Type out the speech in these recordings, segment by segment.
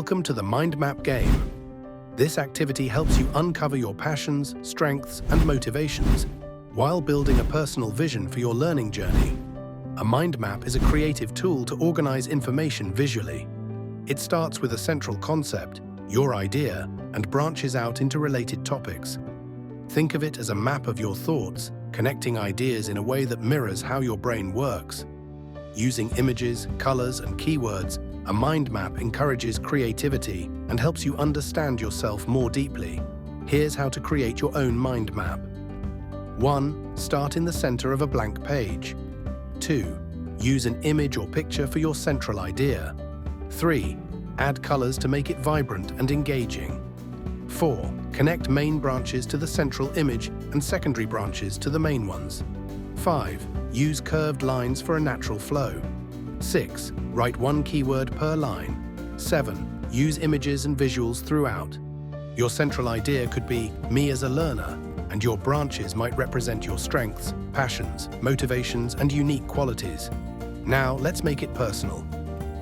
Welcome to the Mind Map game. This activity helps you uncover your passions, strengths, and motivations while building a personal vision for your learning journey. A mind map is a creative tool to organize information visually. It starts with a central concept, your idea, and branches out into related topics. Think of it as a map of your thoughts, connecting ideas in a way that mirrors how your brain works. Using images, colors, and keywords, a mind map encourages creativity and helps you understand yourself more deeply. Here's how to create your own mind map. 1. Start in the center of a blank page. 2. Use an image or picture for your central idea. 3. Add colors to make it vibrant and engaging. 4. Connect main branches to the central image and secondary branches to the main ones. 5. Use curved lines for a natural flow. 6. Write one keyword per line. 7. Use images and visuals throughout. Your central idea could be me as a learner, and your branches might represent your strengths, passions, motivations, and unique qualities. Now, let's make it personal.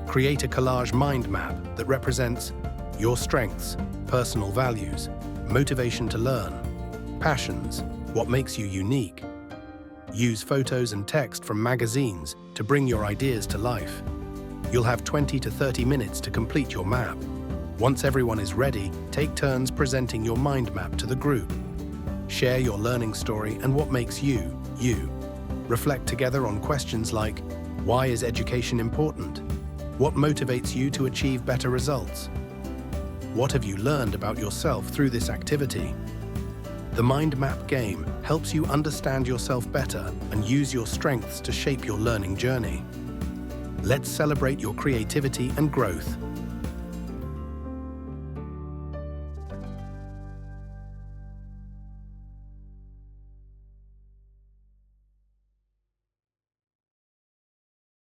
Create a collage mind map that represents your strengths, personal values, motivation to learn, passions, what makes you unique. Use photos and text from magazines to bring your ideas to life. You'll have 20 to 30 minutes to complete your map. Once everyone is ready, take turns presenting your mind map to the group. Share your learning story and what makes you, you. Reflect together on questions like, why is education important? What motivates you to achieve better results? What have you learned about yourself through this activity? The Mind Map game helps you understand yourself better and use your strengths to shape your learning journey. Let's celebrate your creativity and growth.